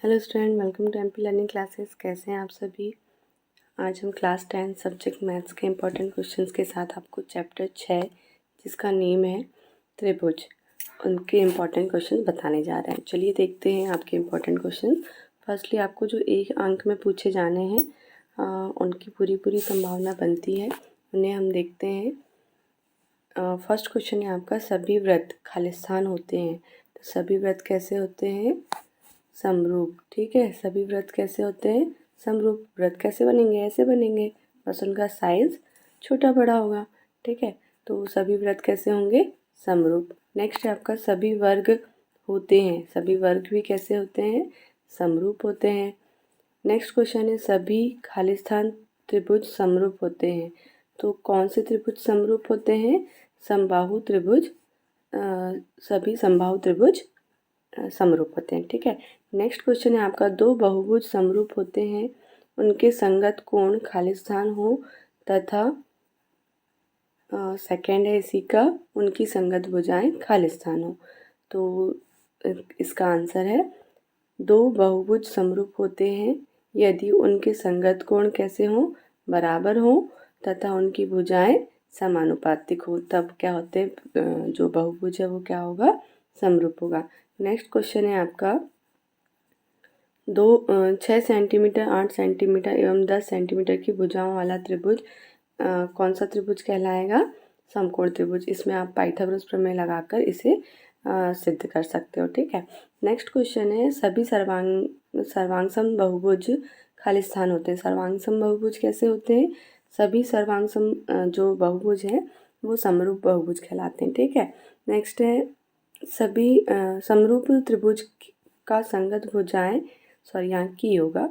Hello student, welcome to MP learning classes. कैसे हैं आप सभी। आज हम क्लास 10 सब्जेक्ट मैथ्स के इंपॉर्टेंट क्वेश्चंस के साथ आपको चैप्टर 6 जिसका नेम है त्रिभुज, उनके इम्पॉर्टेंट क्वेश्चन बताने जा रहे हैं। चलिए देखते हैं आपके इम्पॉर्टेंट क्वेश्चन। फर्स्टली आपको जो एक अंक में पूछे जाने हैं उनकी पूरी संभावना बनती है, उन्हें हम देखते हैं। फर्स्ट क्वेश्चन है आपका, सभी वृत्त खालिस्तान होते हैं। तो सभी वृत्त कैसे होते हैं? समरूप। ठीक है, सभी वृत्त कैसे होते हैं? समरूप। वृत्त कैसे बनेंगे? ऐसे बनेंगे, बस उनका साइज छोटा बड़ा होगा। ठीक है, तो सभी वृत्त कैसे होंगे? समरूप। नेक्स्ट है आपका, सभी वर्ग होते हैं। सभी वर्ग भी कैसे होते हैं? समरूप होते हैं। नेक्स्ट क्वेश्चन है, सभी खालिस्तान त्रिभुज समरूप होते हैं। तो कौन से त्रिभुज समरूप होते हैं? समबाहु त्रिभुज। सभी समबाहु त्रिभुज समरूप होते हैं। ठीक है, नेक्स्ट क्वेश्चन है आपका, दो बहुभुज समरूप होते हैं, उनके संगत कोण खालिस्तान हो तथा सेकंड है इसी का, उनकी संगत भुजाएं खालिस्तान हो। तो इसका आंसर है, दो बहुभुज समरूप होते हैं यदि उनके संगत कोण कैसे हो? बराबर हो तथा उनकी भुजाएं समानुपातिक हो, तब क्या होते हैं? जो बहुभुज है वो क्या होगा? समरूप होगा। नेक्स्ट क्वेश्चन है आपका, 6 सेंटीमीटर 8 सेंटीमीटर एवं 10 सेंटीमीटर की भुजाओं वाला त्रिभुज कौन सा त्रिभुज कहलाएगा? समकोण त्रिभुज। इसमें आप पाइथागोरस प्रमेय लगाकर इसे सिद्ध कर सकते हो। ठीक है, नेक्स्ट क्वेश्चन है, सभी सर्वांग सम बहुभुज खालिस्तान होते हैं। सर्वांग सम बहुभुज कैसे होते हैं? सभी सर्वांग सम जो बहुभुज हैं वो समरूप बहुभुज कहलाते हैं। ठीक है, नेक्स्ट है, सभी समरूप त्रिभुज का संगत भुजाएं, सॉरी यहाँ की होगा,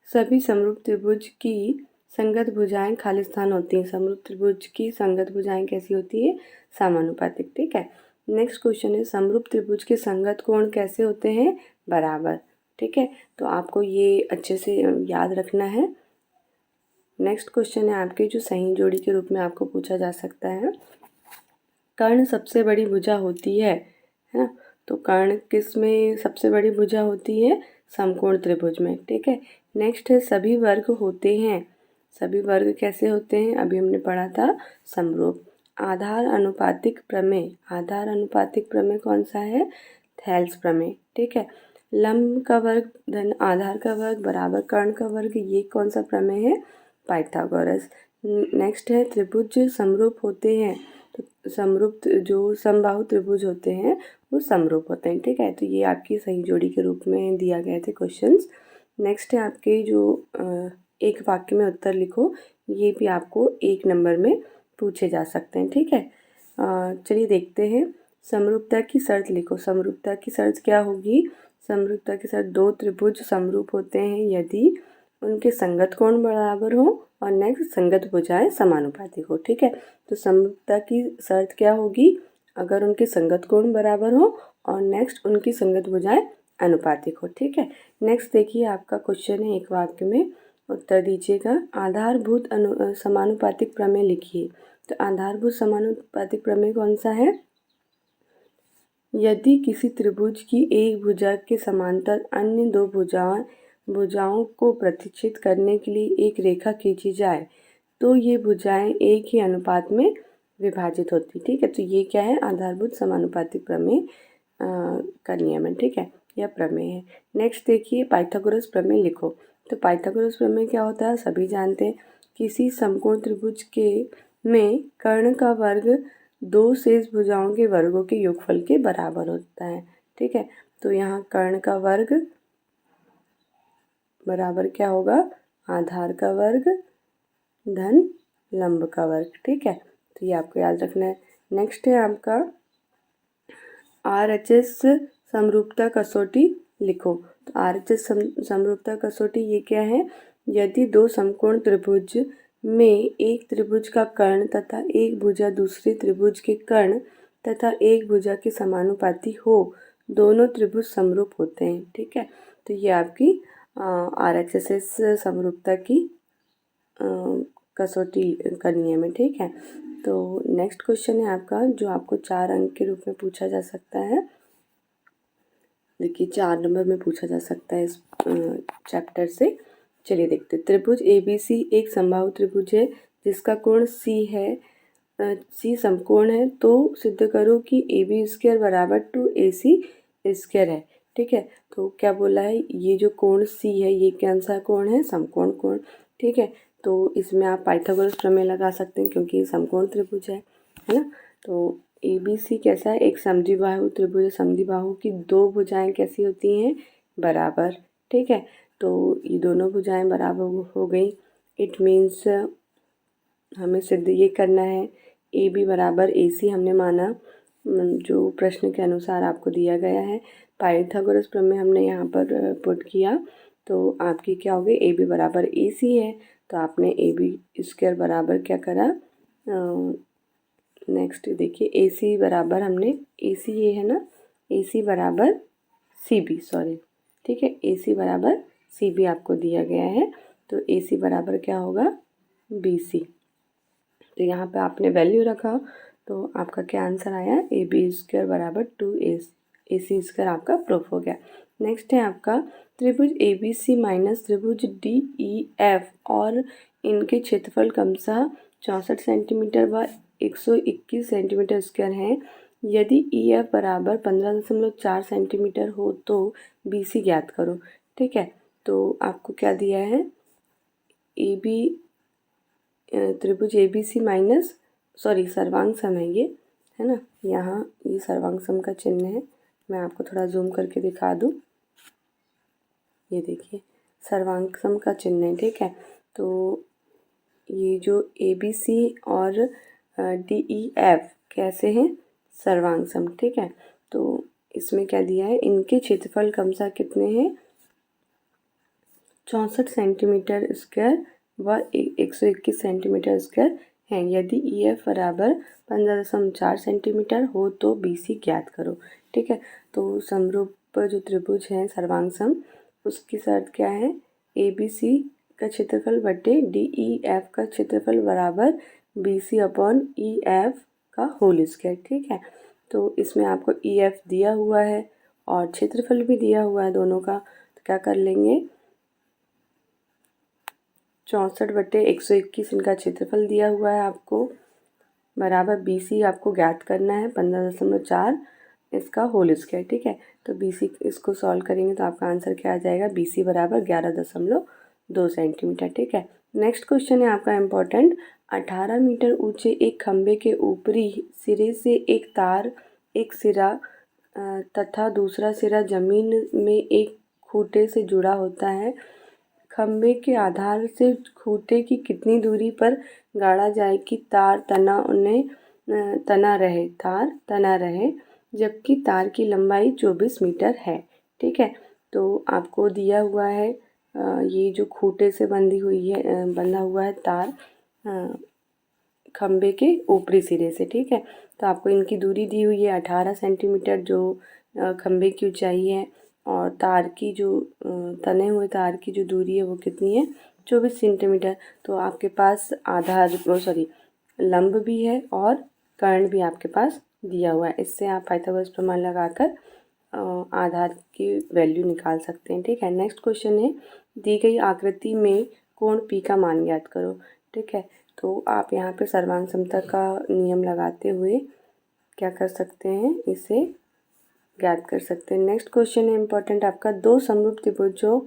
सभी समरूप त्रिभुज की संगत भुजाएं खालिस्तान होती हैं। समरूप त्रिभुज की संगत भुजाएं कैसी होती है? समानुपातिक। ठीक है, नेक्स्ट क्वेश्चन है, समरूप त्रिभुज के संगत कोण कैसे होते हैं? बराबर। ठीक है, तो आपको ये अच्छे से याद रखना है। नेक्स्ट क्वेश्चन है आपके, जो सही जोड़ी के रूप में आपको पूछा जा सकता है, कर्ण सबसे बड़ी भुजा होती है ना? तो कर्ण किस में सबसे बड़ी भुजा होती है? समकोण त्रिभुज में। ठीक है, नेक्स्ट है, सभी वर्ग होते हैं। सभी वर्ग कैसे होते हैं? अभी हमने पढ़ा था, समरूप। आधार अनुपातिक प्रमेय। आधार अनुपातिक प्रमेय कौन सा है? थेल्स प्रमेय। ठीक है, लंब का वर्ग धन आधार का वर्ग बराबर कर्ण का वर्ग, ये कौन सा प्रमेय है? पाइथागोरस। नेक्स्ट है, त्रिभुज समरूप होते हैं। तो समरूप जो समबाहु त्रिभुज होते हैं वो समरूप होते हैं। ठीक है, तो ये आपकी सही जोड़ी के रूप में दिया गए थे क्वेश्चंस। नेक्स्ट है आपके जो एक वाक्य में उत्तर लिखो, ये भी आपको 1 नंबर में पूछे जा सकते हैं। ठीक है, चलिए देखते हैं। समरूपता की शर्त लिखो। समरूपता की शर्त क्या होगी? समरूपता की शर्त, दो त्रिभुज समरूप होते हैं यदि उनके संगत कोण बराबर हो और नेक्स्ट संगत भुजाएं समानुपातिक हो। ठीक है, तो समरूपता की शर्त क्या होगी? अगर उनके संगत कोण बराबर हो और नेक्स्ट उनकी संगत भुजाएं अनुपातिक हो। ठीक है, नेक्स्ट देखिए, आपका क्वेश्चन है, एक वाक्य में उत्तर दीजिएगा। आधारभूत समानुपातिक प्रमेय लिखिए। तो आधारभूत समानुपातिक प्रमेय कौन सा है? यदि किसी त्रिभुज की एक भुजा के समांतर अन्य दो भुजाओं को प्रतिच्छेद करने के लिए एक रेखा खींची जाए तो ये भुजाएं एक ही अनुपात में विभाजित होती। ठीक है, तो ये क्या है? आधारभूत समानुपातिक प्रमेय का नियम है। ठीक है, यह प्रमेय है। नेक्स्ट देखिए, पाइथागोरस प्रमेय लिखो। तो पाइथागोरस प्रमेय क्या होता है? सभी जानते हैं, किसी समकोण त्रिभुज के में कर्ण का वर्ग दो शेष भुजाओं के वर्गों के योगफल के बराबर होता है। ठीक है, तो यहाँ कर्ण का वर्ग बराबर क्या होगा? आधार का वर्ग धन लंब का वर्ग। ठीक है, तो ये आपको याद रखना है। नेक्स्ट है आपका RHS समरूपता कसौटी लिखो। तो RHS समरूपता कसौटी ये क्या है? यदि दो समकोण त्रिभुज में एक त्रिभुज का कर्ण तथा एक भुजा दूसरे त्रिभुज के कर्ण तथा एक भुजा के समानुपाती हो, दोनों त्रिभुज समरूप होते हैं। ठीक है, तो ये आपकी RHS समरूपता की कसौटी का नियम है। ठीक है, तो नेक्स्ट क्वेश्चन है आपका, जो आपको 4 अंक के रूप में पूछा जा सकता है। देखिए 4 नंबर में पूछा जा सकता है इस चैप्टर से। चलिए देखते हैं। त्रिभुज ABC एक समबाहु त्रिभुज है जिसका कोण C है, C समकोण है, तो सिद्ध करो कि AB² बराबर 2AC² है। ठीक है, तो क्या बोला है, ये जो कोण C है ये कौन सा कोण है, समकोण कोण। ठीक है, तो इसमें आप पाइथागोरस प्रमेय लगा सकते हैं क्योंकि ये समकोण त्रिभुज है ना। तो ABC कैसा है, एक समद्विबाहु त्रिभुज है। समद्विबाहु की दो भुजाएं कैसी होती हैं, बराबर। ठीक है, तो ये दोनों भुजाएं बराबर हो गई। इट मीन्स हमें सिद्ध ये करना है AB बराबर AC हमने माना, जो प्रश्न के अनुसार आपको दिया गया है। पाइथागोरस प्रमेय हमने यहाँ पर पुट किया, तो आपकी क्या होगी, AB बराबर AC है, तो आपने AB² बराबर क्या करा, नेक्स्ट देखिए AC बराबर हमने AC ये है ना, AC बराबर CB, सॉरी। ठीक है, AC बराबर CB आपको दिया गया है, तो AC बराबर क्या होगा, BC। तो यहाँ पे आपने वैल्यू रखा, तो आपका क्या आंसर आया, AB² बराबर 2AC² आपका प्रूफ हो गया। नेक्स्ट है आपका त्रिभुज ABC माइनस त्रिभुज DEF और इनके क्षेत्रफल क्रमशः 64 सेंटीमीटर व 121 सेंटीमीटर स्क्वायर हैं। यदि EF बराबर 15.4 सेंटीमीटर हो तो BC ज्ञात करो। ठीक है, तो आपको क्या दिया है, त्रिभुज ABC माइनस, सॉरी सर्वांग सम है ये, है ना, यहाँ ये सर्वांग सम का चिन्ह है। मैं आपको थोड़ा जूम करके दिखा दूँ, ये देखिए सर्वांग सम का चिन्ह है। ठीक है, तो ये जो ABC और DEF कैसे हैं, सर्वांग सम। ठीक है, तो इसमें क्या दिया है, इनके क्षेत्रफल क्रमशः कितने हैं, 64 सेंटीमीटर स्क्वायर व 121 सेंटीमीटर स्क्वायर हैं। यदि EF बराबर 15.4 सेंटीमीटर हो तो BC ज्ञात करो। ठीक है, तो समरूप जो त्रिभुज है सर्वांग सम, उसकी शर्त क्या है, ABC का क्षेत्रफल बटे DEF का क्षेत्रफल बराबर BC अपॉन EF का होल स्क्वायर। ठीक है, तो इसमें आपको EF दिया हुआ है और क्षेत्रफल भी दिया हुआ है दोनों का, तो क्या कर लेंगे, 64 बटे 121 इनका क्षेत्रफल दिया हुआ है आपको, बराबर BC आपको ज्ञात करना है 15.4 इसका होल स्क्वायर। ठीक है, तो BC इसको सॉल्व करेंगे तो आपका आंसर क्या आ जाएगा, BC बराबर 11.2 सेंटीमीटर। ठीक है, नेक्स्ट क्वेश्चन है आपका इम्पोर्टेंट। 18 मीटर ऊंचे एक खंभे के ऊपरी सिरे से एक तार, एक सिरा तथा दूसरा सिरा जमीन में एक खूंटे से जुड़ा होता है। खंभे के आधार से खूंटे की कितनी दूरी पर गाड़ा जाए कि तार तना रहे जबकि तार की लंबाई 24 मीटर है। ठीक है, तो आपको दिया हुआ है ये जो खूंटे से बंधा हुआ है तार खंभे के ऊपरी सिरे से। ठीक है, तो आपको इनकी दूरी दी हुई है 18 सेंटीमीटर जो खंभे की ऊंचाई है, और तार की जो तने हुए तार की जो दूरी है वो कितनी है, 24 सेंटीमीटर। तो आपके पास आधार लंब भी है और कर्ण भी आपके पास दिया हुआ है। इससे आप पाइथागोरस प्रमेय लगाकर आधार की वैल्यू निकाल सकते हैं। ठीक है, नेक्स्ट क्वेश्चन है, दी गई आकृति में कोण P का मान ज्ञात करो। ठीक है, तो आप यहाँ पे सर्वांग समता का नियम लगाते हुए क्या कर सकते हैं, इसे ज्ञात कर सकते हैं। नेक्स्ट क्वेश्चन है इम्पोर्टेंट आपका, दो समरूप त्रिभुजों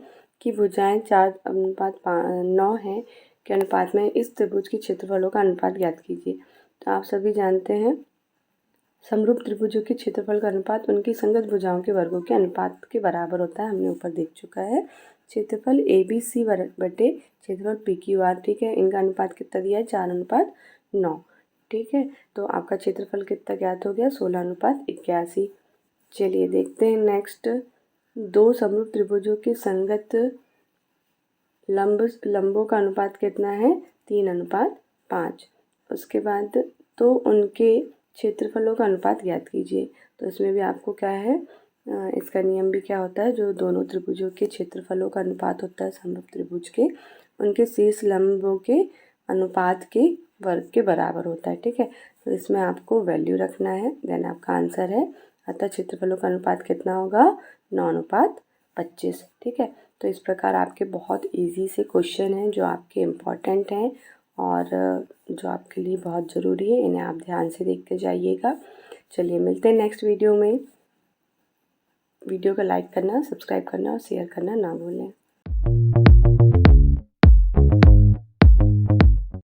की भुजाएं 4:9 है के अनुपात में इस त्रिभुज के क्षेत्रफलों का अनुपात ज्ञात कीजिए। तो आप सभी जानते हैं समरूप त्रिभुजों के क्षेत्रफल का अनुपात उनकी संगत भुजाओं के वर्गों के अनुपात के बराबर होता है, हमने ऊपर देख चुका है। क्षेत्रफल ABC बटे क्षेत्रफल PQR। ठीक है, इनका अनुपात कितना दिया है, 4:9। ठीक है, तो आपका क्षेत्रफल कितना ज्ञात हो गया, 16:81। चलिए देखते हैं नेक्स्ट, दो समरूप त्रिभुजों के संगत लंबों का अनुपात कितना है, 3:5। उसके बाद तो उनके क्षेत्रफलों का अनुपात ज्ञात कीजिए। तो इसमें भी आपको क्या है, इसका नियम भी क्या होता है, जो दोनों त्रिभुजों के क्षेत्रफलों का अनुपात होता है समरूप त्रिभुज के, उनके शीर्ष लंबों के अनुपात के वर्ग के बराबर होता है। ठीक है, तो इसमें आपको वैल्यू रखना है, देन आपका आंसर है अतः क्षेत्रफलों का अनुपात कितना होगा, 9:25। ठीक है, तो इस प्रकार आपके बहुत इजी से क्वेश्चन हैं जो आपके इम्पॉर्टेंट हैं और जो आपके लिए बहुत ज़रूरी है, इन्हें आप ध्यान से देखते जाइएगा। चलिए मिलते हैं नेक्स्ट वीडियो में। वीडियो को लाइक करना, सब्सक्राइब करना और शेयर करना ना भूलें।